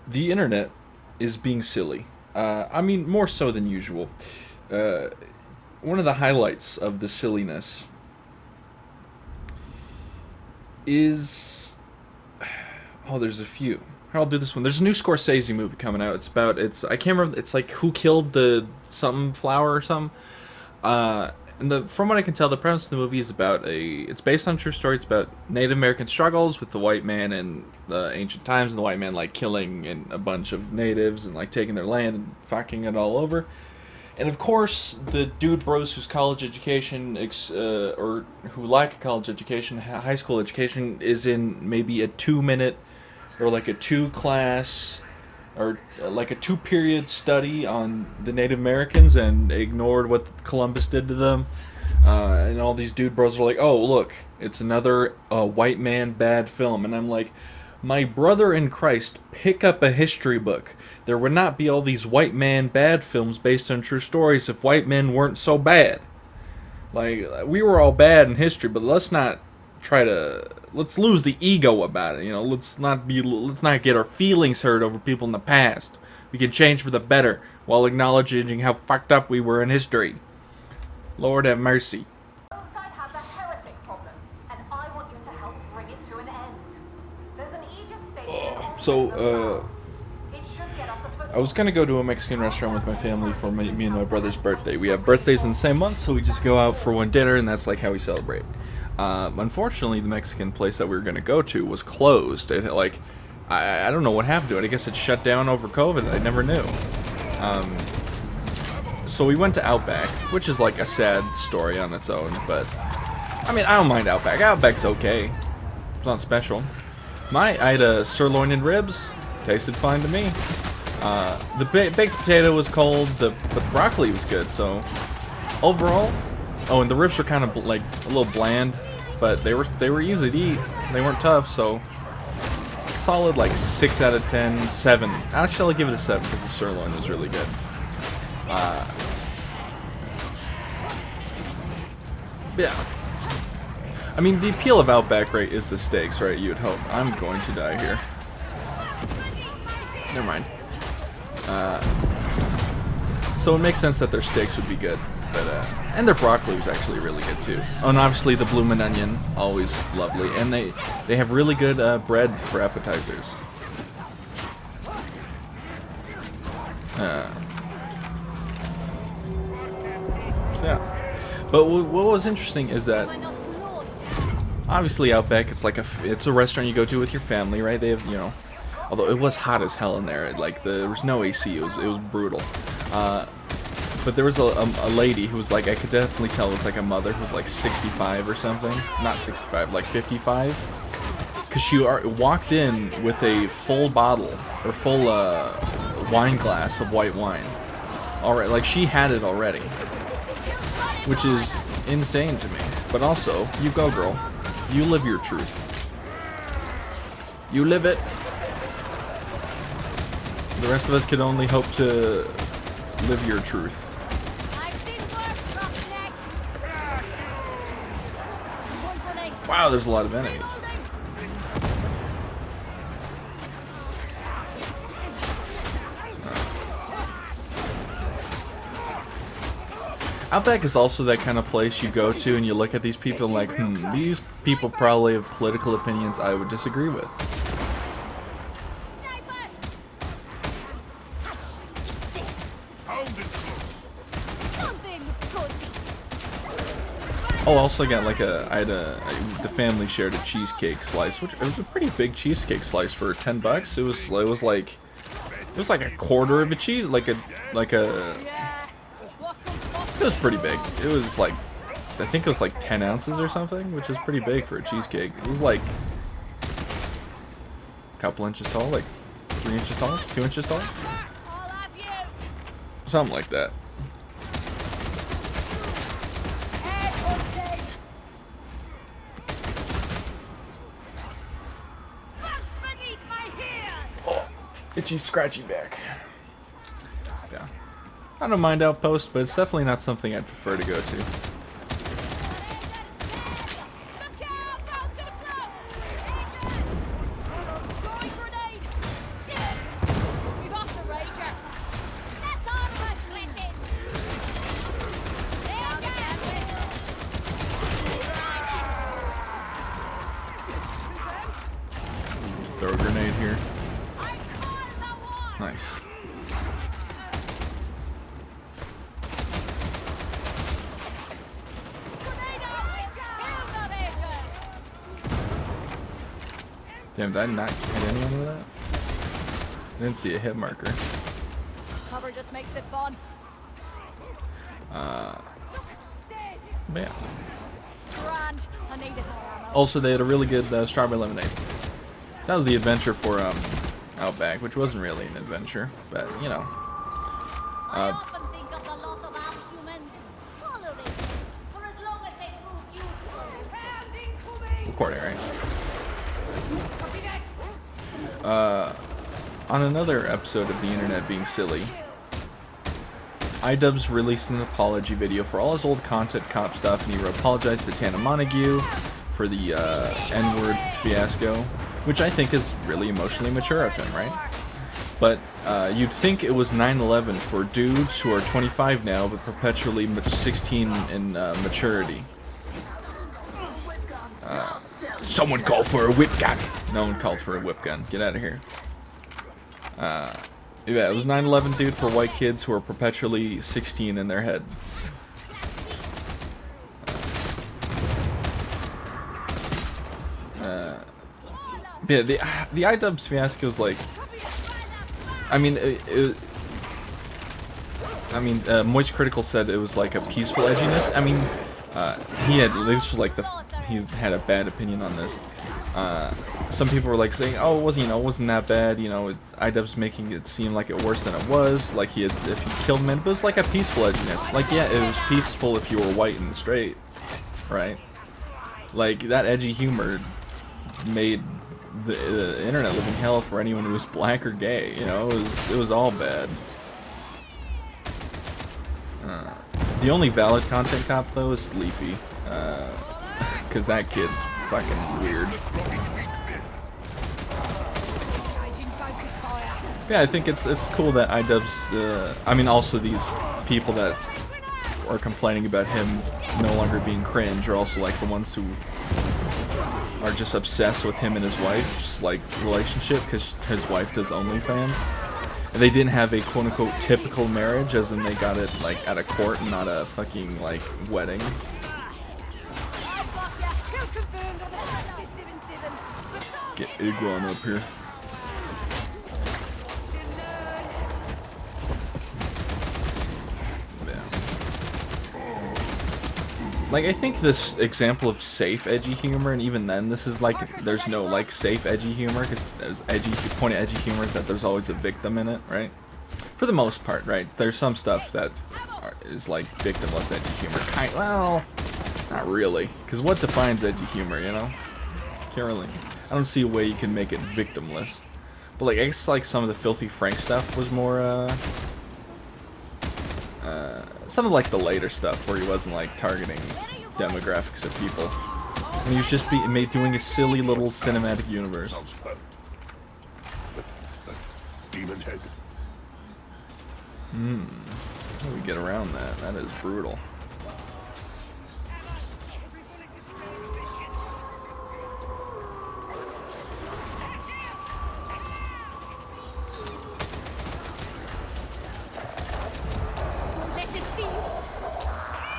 The internet is being silly. I mean, more so than usual. Uh, One of the highlights of the silliness is. Oh, there's a few. I'll do this one. There's a new Scorsese movie coming out. I can't remember. It's like Who Killed the something flower or something. And from what I can tell, the premise of the movie is about it's based on a true story. It's about Native American struggles with the white man in the ancient times, and the white man like killing a bunch of natives and like taking their land and fucking it all over. And of course, the dude bros whose college education, or who lack a college education, high school education, is in maybe a 2 minute or like a two class or like a 2 period study on the Native Americans and ignored what Columbus did to them. And all these dude bros are like, oh, look, it's another white man bad film. And I'm like, my brother in Christ, pick up a history book. There would not be all these white man bad films based on true stories if white men weren't so bad. Like, we were all bad in history, but let's not let's lose the ego about it. Let's not get our feelings hurt over people in the past. We can change for the better while acknowledging how fucked up we were in history. Lord have mercy. Darkside has a heretic problem, and I want you to help bring it to an end. There's an Aegis station on So, the house. It should get us a foothold. I was gonna go to a Mexican restaurant with my family for me and my brother's birthday. We have birthdays in the same month, so we just go out for one dinner, and that's like how we celebrate. Unfortunately, the Mexican place that we were gonna go to was closed. I don't know what happened to it. I guess it shut down over COVID. I never knew. So we went to Outback, which is like a sad story on its own, but I mean, I don't mind Outback. Outback's okay. It's not special. I had a sirloin and ribs. Tasted fine to me. The baked potato was cold, but the broccoli was good, so overall. Oh, and the ribs were kind of like a little bland, but they were easy to eat. They weren't tough, so solid like 6 out of 10, 7. Actually, I'll give it a 7 because the sirloin was really good. Yeah. I mean, the appeal of Outback, right, is the steaks, right? You'd hope. I'm going to die here. Never mind. So it makes sense that their steaks would be good, but and their broccoli was actually really good too. Oh, and obviously the bloomin' onion, always lovely, and they have really good bread for appetizers. So yeah. But what was interesting is that obviously Outback, it's a restaurant you go to with your family, right? They have, although it was hot as hell in there, like there was no AC, it was brutal. But there was a lady who was like, I could definitely tell it was like a mother who was like 65 or something, not 65, like 55, because she walked in with a full bottle or full wine glass of white wine. All right, like she had it already, which is insane to me. But also, you go, girl. You live your truth. You live it. The rest of us can only hope to live your truth. Wow, there's a lot of enemies. Outback is also that kind of place you go to and you look at these people and like, these people probably have political opinions I would disagree with. Oh, also got like the family shared a cheesecake slice, which it was a pretty big cheesecake slice for $10. It was like a quarter of a cheese, it was pretty big. It was like, I think it was like 10 ounces or something, which is pretty big for a cheesecake. It was like a couple inches tall, like 3 inches tall, 2 inches tall, something like that. Itchy, scratchy back. Yeah. I don't mind Outpost, but it's definitely not something I'd prefer to go to. Throw a grenade here. Nice. Damn, did I not hit anyone with that? I didn't see a hit marker. Cover just makes it fun. But yeah. Grand. I needed more ammo. Also, they had a really good strawberry lemonade. So that was the adventure for Outback, which wasn't really an adventure, but you know. I often think of the lot of our humans. Tolerate for as long as they prove useful. Recording, right? On another episode of the internet being silly, iDubbbz released an apology video for all his old content cop stuff, and he apologized to Tana Montague for the N-word fiasco, which I think is really emotionally mature of him, right? But you'd think it was 9/11 for dudes who are 25 now, but perpetually 16 in maturity. Someone called for a whip gun. No one called for a whip gun. Get out of here. Yeah, it was 9/11 dude for white kids who are perpetually 16 in their head. Yeah, the iDubbbz fiasco is like, I mean, Moist Critical said it was like a peaceful edginess. I mean, this was like he had a bad opinion on this. Some people were like saying, "Oh, it wasn't that bad." You know, iDubbbz making it seem like it worse than it was. Like if he killed men, but it was like a peaceful edginess. Like, yeah, it was peaceful if you were white and straight, right? Like that edgy humor made the internet living hell for anyone who was black or gay. You know, it was all bad. The only valid content cop though is Sleepy, because that kid's fucking weird. Yeah, I think it's cool that iDubbbz, I mean, also these people that are complaining about him no longer being cringe are also like the ones who are just obsessed with him and his wife's like relationship, because his wife does OnlyFans. And they didn't have a quote-unquote typical marriage, as in they got it like at a court and not a fucking like wedding. Get Iguan up here. Like, I think this example of safe edgy humor, and even then this is like, there's no like safe edgy humor, because there's the point of edgy humor is that there's always a victim in it, right? For the most part, right? There's some stuff that is like victimless edgy humor. Well, not really, because what defines edgy humor, you know? Can't really. I don't see a way you can make it victimless. But like, I guess like some of the Filthy Frank stuff was more some of like the later stuff where he wasn't like targeting demographics of people, and he was just doing a silly little cinematic universe. Demon head. How do we get around that? That is brutal.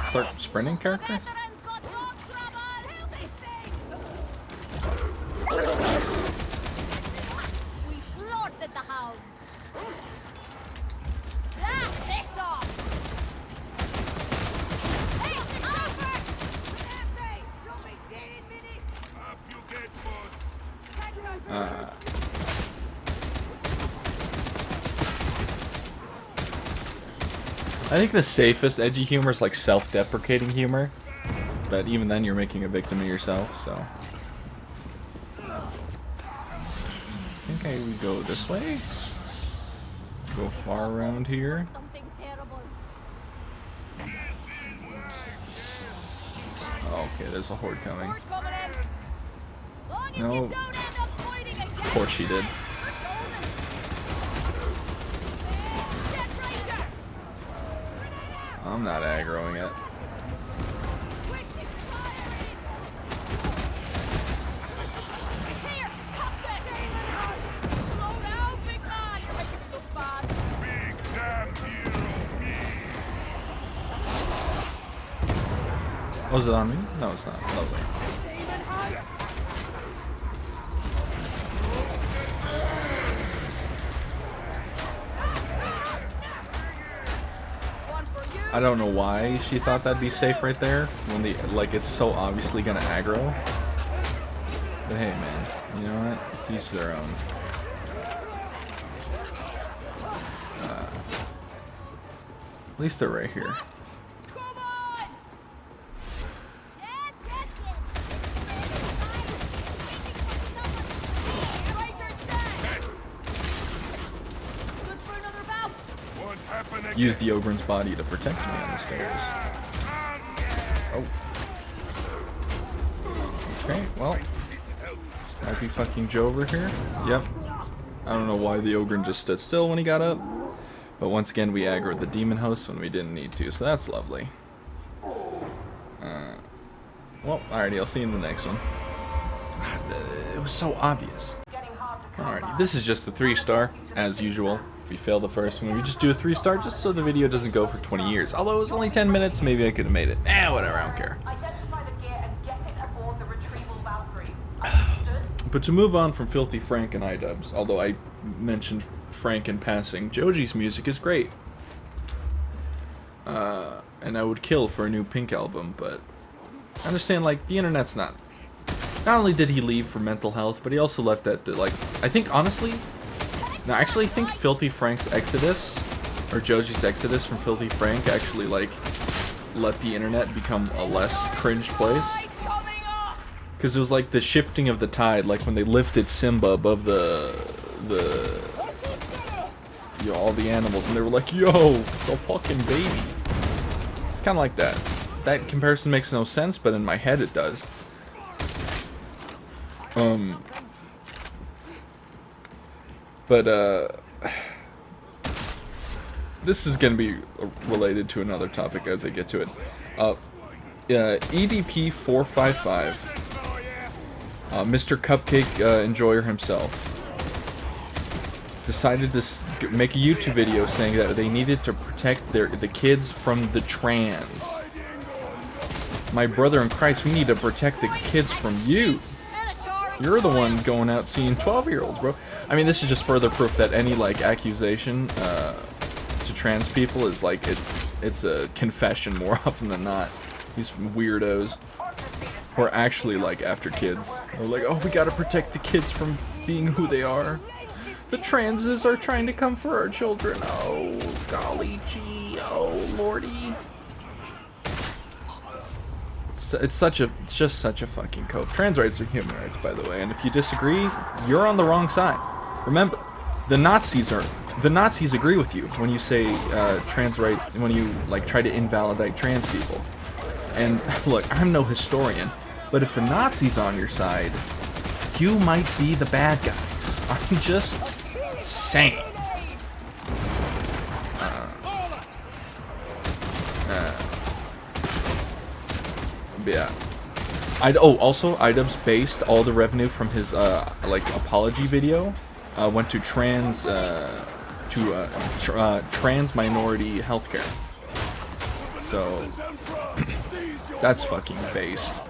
Start sprinting character? We slaughtered the hound. Blast this off. Hey, Albert! Don't be dead, minute. Up you get, boss. I think the safest edgy humor is like self-deprecating humor, but even then you're making a victim of yourself, so. I think I would go this way. Go far around here. Something terrible. Okay, there's a horde coming. Horde coming in. Long as No. you don't end up pointing again. Of course she did. I'm not aggroing it. Was it on me? No, it's not. Lovely. I don't know why she thought that'd be safe right there when the like it's so obviously gonna aggro. But hey, man, you know what? To each their own. At least they're right here. Come on! Yes, yes, yes. Fighter set. Good for another bout. Won't happen again. Use the Ogren's body to protect me on the stairs. Oh. Okay, well. Might be fucking Joe over here. Yep. I don't know why the Ogren just stood still when he got up. But once again, we aggroed the demon host when we didn't need to, so that's lovely. Well, alrighty, I'll see you in the next one. It was so obvious. Alrighty, this is just a 3-star, as usual. If we fail the first one, we just do a 3-star just so the video doesn't go for 20 years. Although it was only 10 minutes, maybe I could have made it. Whatever, I don't care. Identify the gear and get it aboard the retrieval Valkyries. Understood? But to move on from Filthy Frank and iDubbbz, although I mentioned Frank in passing, Joji's music is great. And I would kill for a new Pink album, but I understand, like, the internet's not only did he leave for mental health, but he also left at the, like, I think, honestly, no, actually, I think Filthy Frank's exodus, or Joji's exodus from Filthy Frank actually, like, let the internet become a less cringe place. Because it was like the shifting of the tide, like when they lifted Simba above all the animals, and they were like, yo, it's a fucking baby. It's kind of like that. That comparison makes no sense, but in my head it does. This is gonna be related to another topic as I get to it. EDP 455. Mr. Cupcake Enjoyer himself decided to make a YouTube video saying that they needed to protect the kids from the trans. My brother in Christ, we need to protect the kids from you. You're the one going out seeing 12-year-olds, bro. I mean, this is just further proof that any, like, accusation to trans people is, like, it's a confession more often than not. These weirdos who are actually, like, after kids. They're like, oh, we gotta protect the kids from being who they are. The transes are trying to come for our children. Oh, golly gee. Oh, lordy. It's just such a fucking cope. Trans rights are human rights, by the way, and if you disagree, you're on the wrong side. Remember, the Nazis agree with you when you say trans right, when you like try to invalidate trans people. And look, I'm no historian, but if the Nazis on your side, you might be the bad guys. I'm just saying. Yeah. Also, iDubbbz based all the revenue from his like apology video went to trans minority healthcare. So that's fucking based.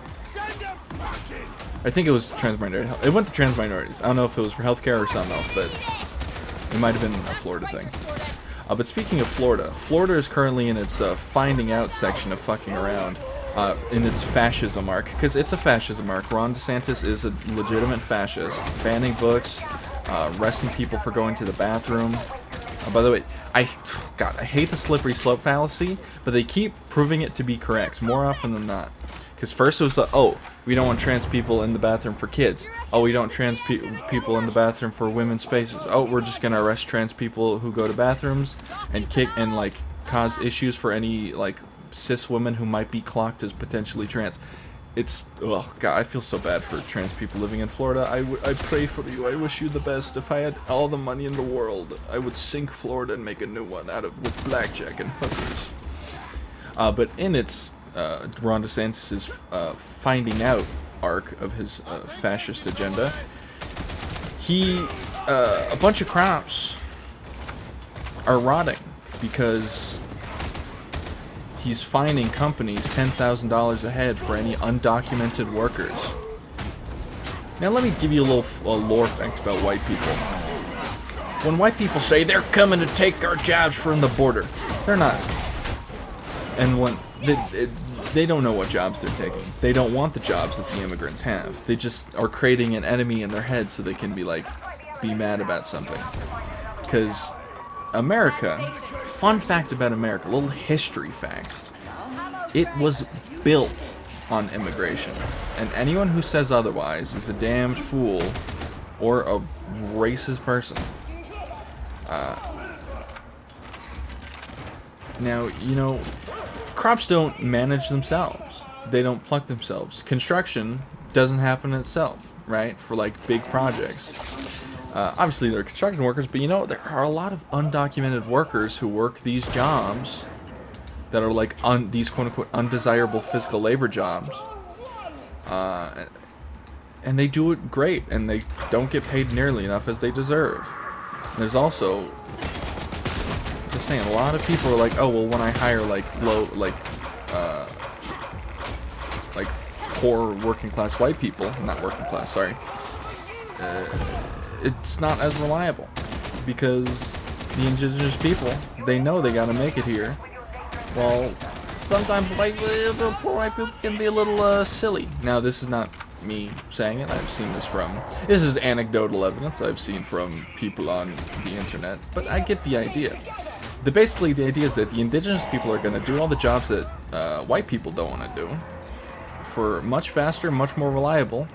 I think it was trans minority. It went to trans minorities. I don't know if it was for healthcare or something else, but it might have been a Florida thing. But speaking of Florida, Florida is currently in its finding out section of fucking around. In its fascism arc, because it's a fascism arc. Ron DeSantis is a legitimate fascist, banning books, arresting people for going to the bathroom. By the way, I hate the slippery slope fallacy, but they keep proving it to be correct more often than not. Because first it was like, oh, we don't want trans people in the bathroom for kids. Oh, we don't want trans people in the bathroom for women's spaces. Oh, we're just gonna arrest trans people who go to bathrooms and kick and like cause issues for any like cis women who might be clocked as potentially trans. It's, oh god, I feel so bad for trans people living in Florida. I pray for you. I wish you the best. If I had all the money in the world, I would sink Florida and make a new one with blackjack and hookers. But in its Ron DeSantis' finding out arc of his fascist agenda, a bunch of crops are rotting because he's fining companies $10,000 a head for any undocumented workers. Now let me give you a little lore fact about white people. When white people say they're coming to take our jobs from the border, they're not. And when they don't know what jobs they're taking. They don't want the jobs that the immigrants have. They just are creating an enemy in their head so they can be mad about something. Because America, fun fact about America, little history fact, it was built on immigration. And anyone who says otherwise is a damned fool or a racist person. Now, you know, crops don't manage themselves. They don't pluck themselves. Construction doesn't happen itself, right? For like big projects. Obviously, there are construction workers, but you know, there are a lot of undocumented workers who work these jobs that are like these quote-unquote undesirable physical labor jobs. And they do it great, and they don't get paid nearly enough as they deserve. There's also, just saying, a lot of people are like, oh, well, when I hire like poor working class white people, not working class, sorry, it's not as reliable because the indigenous people, they know they gotta make it here. Well, sometimes poor white people can be a little silly. Now, this is not me saying it. I've seen this is anecdotal evidence I've seen from people on the internet, but I get the idea. Basically, the idea is that the indigenous people are going to do all the jobs that white people don't want to do for much faster, much more reliable,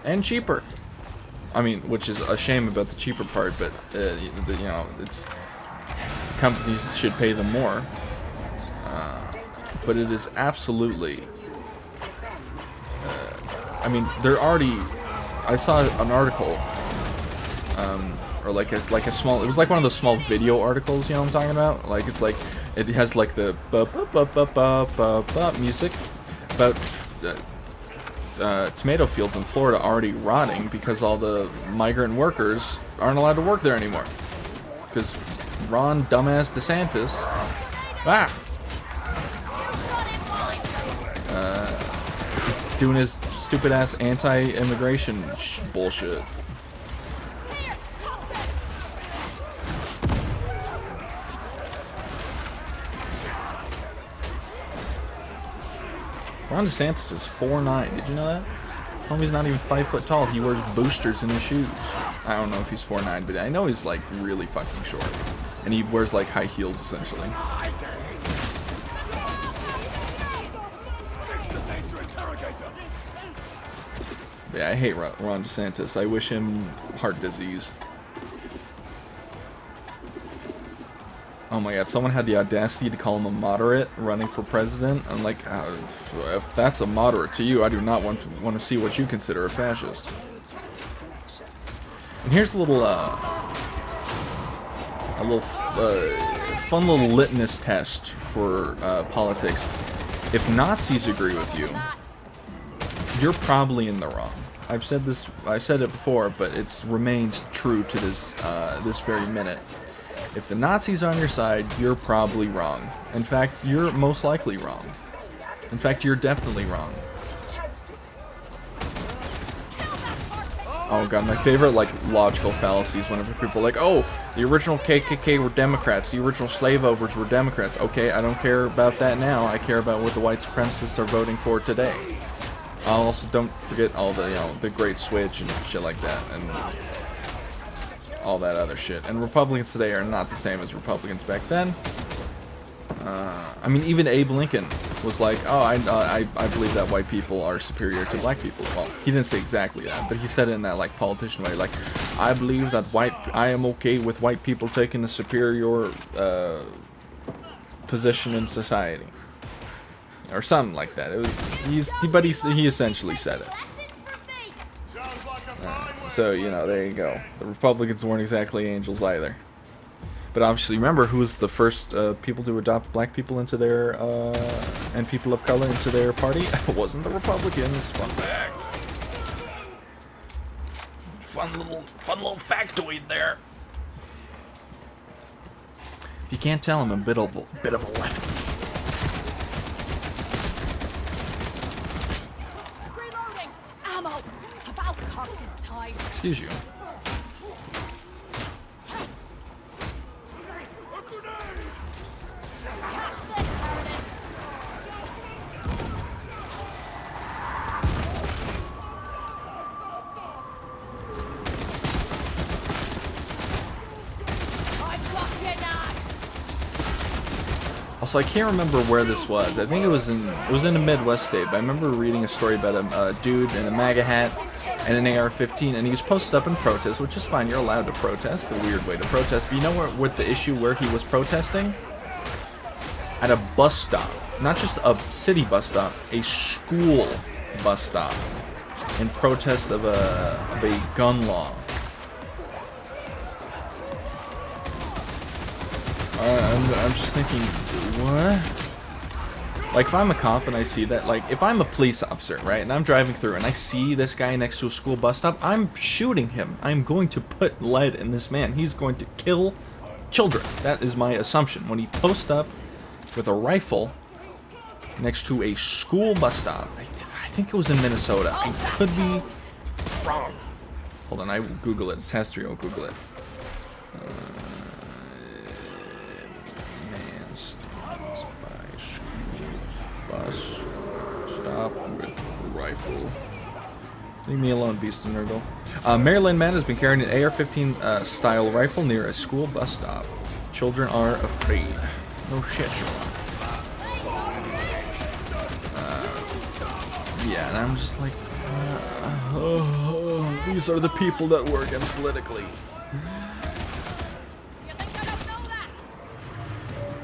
and cheaper. I mean, which is a shame about the cheaper part, but you know, it's companies should pay them more. But it is absolutely. I mean, they're already. I saw an article, or like a small. It was like one of those small video articles. You know what I'm talking about? Like it's like it has like the music about tomato fields in Florida already rotting because all the migrant workers aren't allowed to work there anymore. Because Ron dumbass DeSantis, is doing his stupid ass anti-immigration bullshit. Ron DeSantis is 4'9". Did you know that? Homie's not even 5 foot tall. He wears boosters in his shoes. I don't know if he's 4'9", but I know he's like really fucking short. And he wears like high heels essentially. Yeah, I hate Ron DeSantis. I wish him heart disease. Oh my god, someone had the audacity to call him a moderate running for president. I'm like, if that's a moderate to you, I do not want to see what you consider a fascist. And here's a little fun little litmus test for politics. If Nazis agree with you, you're probably in the wrong. I've said this. I said it before, but it's remains true to this this very minute. If the Nazis are on your side, you're probably wrong. In fact, you're most likely wrong. In fact, you're definitely wrong. Oh god, my favorite like logical fallacies whenever people are like, oh, the original KKK were Democrats, the original slave owners were Democrats. Okay, I don't care about that now. I care about what the white supremacists are voting for today. Also, don't forget all the, you know, the Great Switch and shit like that, and all that other shit. And Republicans today are not the same as Republicans back then. I mean, even Abe Lincoln was like, oh, I believe that white people are superior to black people. Well, he didn't say exactly that, but he said it in that, like, politician way. Like, I believe that I am okay with white people taking the superior position in society. Or something like that. It was, he essentially said it. So, you know, there you go. The Republicans weren't exactly angels either. But obviously, remember who was the first people to adopt black people into their, and people of color into their party? It wasn't the Republicans. Fun fact. Fun little factoid there. If you can't tell, I'm a bit of a lefty. Excuse you. Also, I can't remember where this was. I think it was in a Midwest state, but I remember reading a story about a dude in a MAGA hat and an AR-15, and he was posted up in protest, which is fine. You're allowed to protest. A weird way to protest. But you know what the issue where he was protesting? At a bus stop. Not just a city bus stop, a school bus stop. In protest of a gun law. I'm just thinking, what? Like, if I'm a cop and I see that, like, if I'm a police officer, right, and I'm driving through and I see this guy next to a school bus stop, I'm shooting him. I'm going to put lead in this man. He's going to kill children. That is my assumption. When he posts up with a rifle next to a school bus stop, I think it was in Minnesota. I could be wrong. Hold on, I will Google it. It's Has3, I'll Google it. Bus stop with rifle. Leave me alone, beast and nurgle. Maryland man has been carrying an AR-15 style rifle near a school bus stop. Children are afraid. No shit, Sean. Yeah, and I'm just like, these are the people that we're against politically.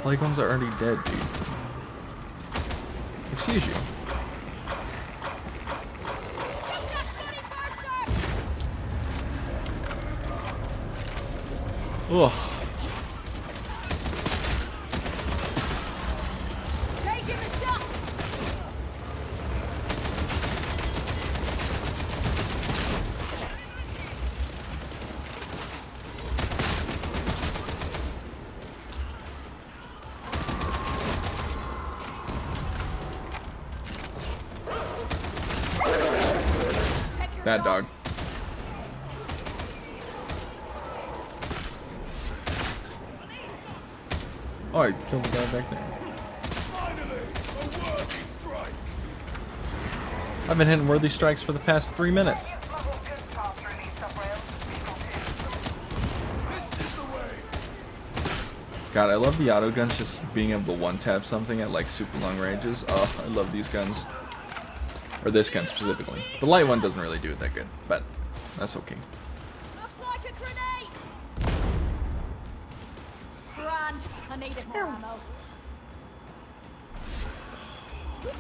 Plague ones are already dead, dude. Excuse you. Ugh. Taking the shot. Bad dog. Oh, I killed the guy back there. I've been hitting worthy strikes for the past 3 minutes. God, I love the autoguns just being able to one-tap something at like super long ranges. Oh, I love these guns. Or this gun specifically. The light one doesn't really do it that good, but that's okay. Looks like a grenade. Grand. I needed more ammo. You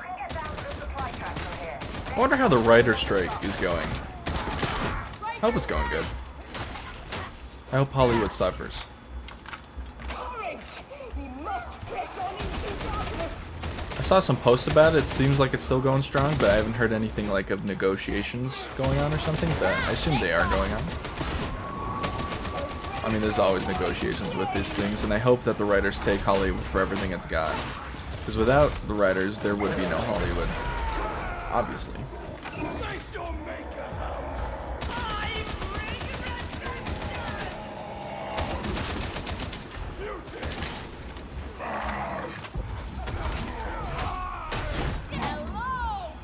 can get down to the supply track from here. I wonder how the writer strike is going. I hope it's going good. I hope Hollywood suffers. I saw some posts about it. It seems like it's still going strong, but I haven't heard anything like of negotiations going on or something. But I assume they are going on. I mean, there's always negotiations with these things, and I hope that the writers take Hollywood for everything it's got. Because without the writers, there would be no Hollywood. Obviously.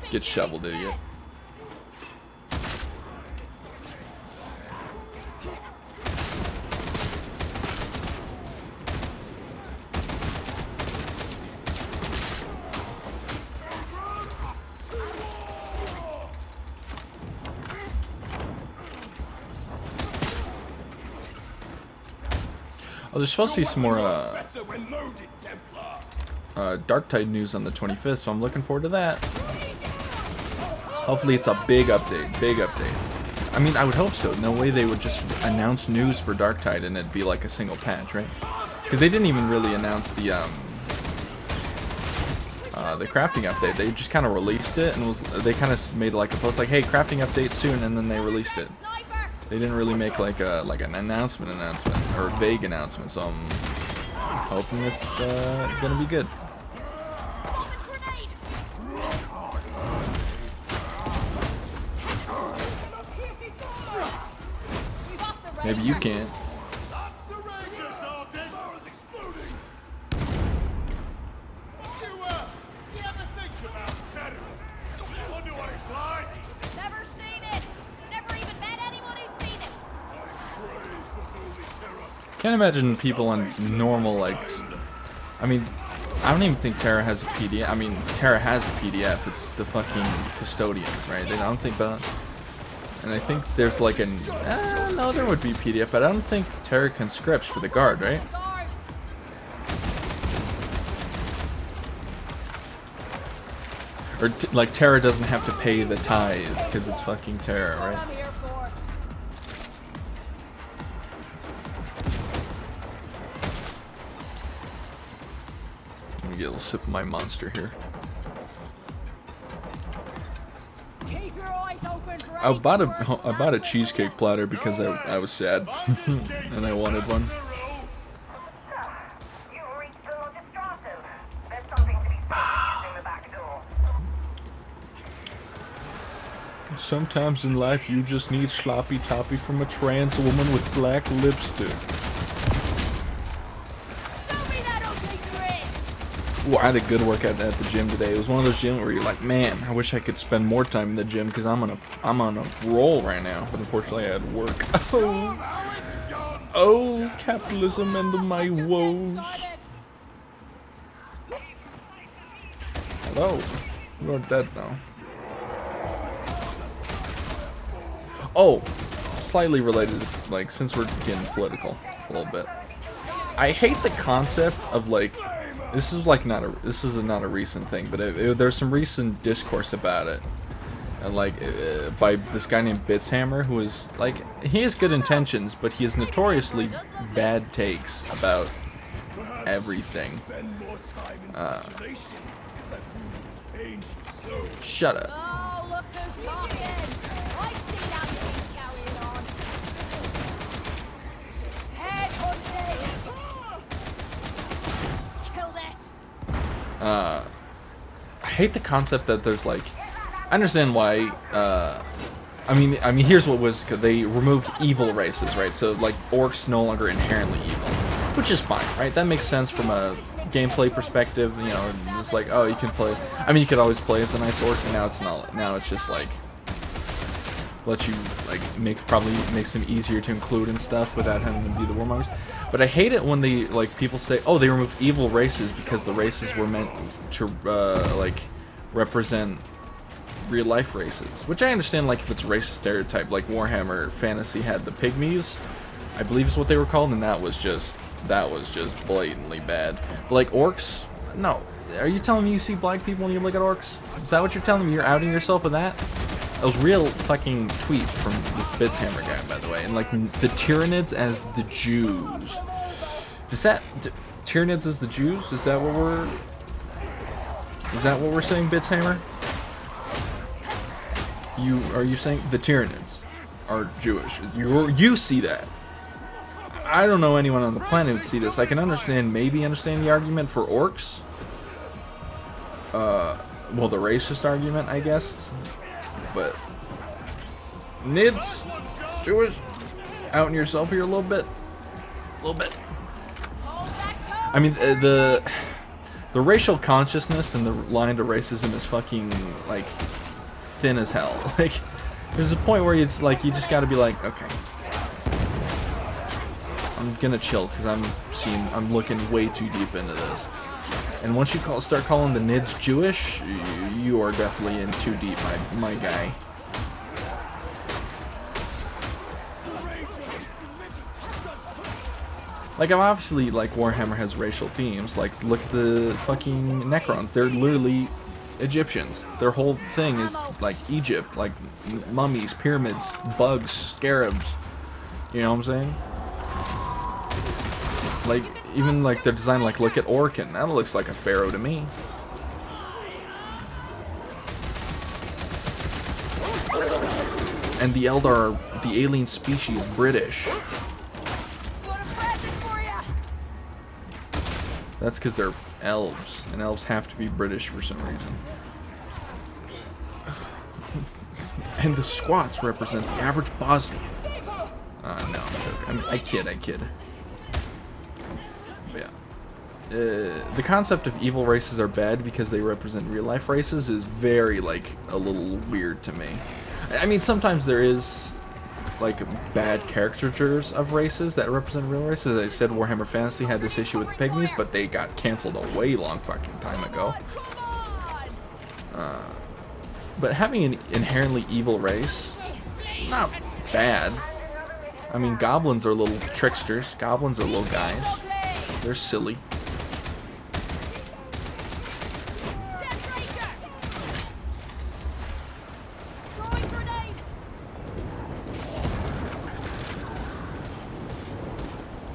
Get shoveled, idiot. Oh, there's supposed to be some more Darktide news on the 25th, so I'm looking forward to that. Hopefully it's a big update, big update. I mean, I would hope so. No way they would just announce news for Darktide and it'd be like a single patch, right? Because they didn't even really announce the crafting update. They just kind of released it and they kind of made like a post like, hey, crafting update soon, and then they released it. They didn't really make like an announcement or a vague announcement, so I'm hoping it's gonna be good. Maybe you can't. That's the Ranger, Sergeant! Power's exploding! You ever think about terror? I wonder what it's like. Never seen it. Never even met anyone who's seen it. I crave for holy terror. Can't imagine people on normal, like, I mean, I don't even think Terra has a PDF. I mean, Terra has a PDF. It's the fucking custodians, right? I don't think that. And I think there's like an, no, there would be PDF, but I don't think Terra can scripts for the guard, right? Guard. Or like Terra doesn't have to pay the tithe because it's fucking Terra, What right? I'm here for. Let me get a little sip of my monster here. Keep your eyes open for I any bought covert I bought a snaps cheesecake platter because I was sad and I wanted one. You've reached the lodge of Stratum. There's something to be said using the back door. Sometimes in life you just need sloppy toppy from a trans woman with black lipstick. Show me that ugly grin. Ooh, I had a good workout at the gym today. It was one of those gyms where you're like, man, I wish I could spend more time in the gym because I'm on a roll right now. But unfortunately, I had work. Oh, capitalism and my woes. Hello. You aren't dead though. Oh, slightly related. Like, since we're getting political a little bit, I hate the concept of like. This is like not a recent thing, but there's some recent discourse about it, and like by this guy named Bitshammer, who is like he has good intentions, but he has notoriously bad takes about everything. Spend more time in isolation. That will pain you so. Shut up. Oh, look who's talking. I see how you carry it on. Head hunting. Killed it. I hate the concept that there's like, I understand why. I mean, here's what was they removed evil races, right? So like orcs no longer inherently evil, which is fine, right? That makes sense from a gameplay perspective. You know, it's like, oh, you can play. I mean, you could always play as a nice orc, and now it's not. Now it's just like lets you like probably makes them easier to include and stuff without having them be the warmongers. But I hate it when they like people say, oh, they removed evil races because the races were meant to like represent real life races, which I understand. Like if it's racist stereotype, like Warhammer Fantasy had the pygmies, I believe is what they were called, and that was just blatantly bad. But like orcs, no. Are you telling me you see black people when you look at orcs? Is that what you're telling me? You're outing yourself with that? That was real fucking tweet from this Bitshammer guy, by the way. And like the Tyranids as the Jews. Does that Tyranids as the Jews? Is that what we're saying, Bitshammer? Are you saying the Tyranids are Jewish? You see that? I don't know anyone on the planet who'd see this. I can maybe understand the argument for orcs. Well, the racist argument, I guess. But Nids, Jewish, outing yourself here a little bit. I mean, the racial consciousness and the line to racism is fucking like thin as hell. Like, there's a point where it's like you just got to be like, okay, I'm gonna chill because I'm looking way too deep into this. And once you start calling the Nids Jewish, you are definitely in too deep, my guy. Like, I'm obviously, like, Warhammer has racial themes. Like, look at the fucking Necrons. They're literally Egyptians. Their whole thing is, like, Egypt. Like, mummies, pyramids, bugs, scarabs. You know what I'm saying? Like, even, like, their design, like, look at Orkin. That looks like a pharaoh to me. And the Eldar are the alien species British. That's because they're elves, and elves have to be British for some reason. And the squats represent the average Bosnian. No, I'm joking. I kid. But yeah. The concept of evil races are bad because they represent real life races is very, like, a little weird to me. I mean, sometimes there is, like, bad caricatures of races that represent real races. As I said, Warhammer Fantasy had this issue with the Pygmies, but they got canceled a way long fucking time ago. But having an inherently evil race, not bad. I mean, goblins are little tricksters. Goblins are little guys. They're silly.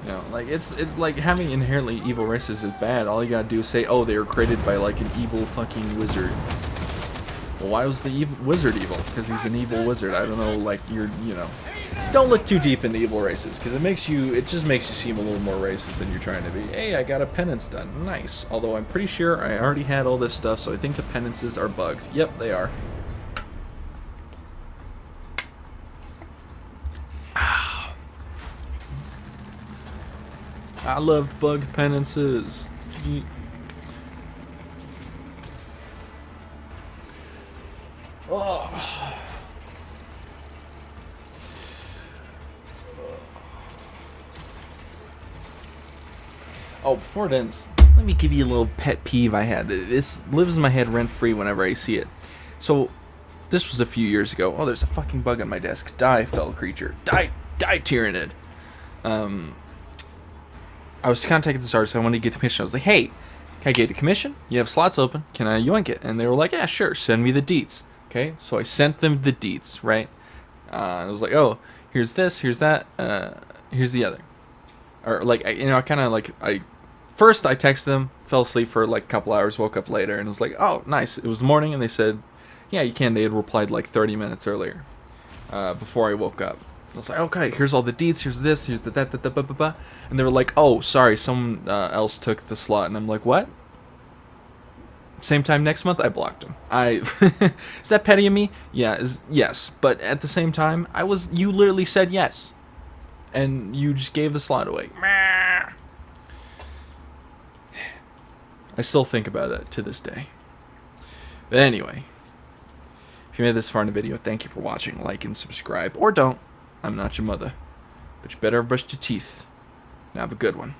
You know, like it's like having inherently evil races is bad. All you gotta do is say, oh, they were created by like an evil fucking wizard. Well, why was the wizard evil? Because he's an evil wizard. I don't know, like, you know. Don't look too deep into evil races, because it just makes you seem a little more racist than you're trying to be. Hey, I got a penance done. Nice. Although I'm pretty sure I already had all this stuff, so I think the penances are bugged. Yep, they are. I loved bug penances. Oh. Oh, before it ends, let me give you a little pet peeve I had. This lives in my head rent-free whenever I see it. So, this was a few years ago. Oh, there's a fucking bug on my desk. Die, fell creature. Die, Tyrannid. I was contacting this artist. I wanted to get the commission. I was like, hey, can I get a commission? You have slots open. Can I yoink it? And they were like, yeah, sure. Send me the deets. Okay, so I sent them the deets, right? I was like, oh, here's this, here's that, here's the other. Or, like, I kind of, like, first I texted them, fell asleep for, like, a couple hours, woke up later, and was like, oh, nice. It was morning, and they said, yeah, you can. They had replied, like, 30 minutes earlier, before I woke up. I was like, okay, here's all the deets, here's this, here's the that. And they were like, oh, sorry, someone else took the slot. And I'm like, what? Same time next month, I blocked him. Is that petty of me? Yeah, yes. But at the same time, you literally said yes. And you just gave the slot away. I still think about that to this day. But anyway, if you made this far in the video, thank you for watching. Like and subscribe. Or don't. I'm not your mother. But you better brush your teeth. Now have a good one.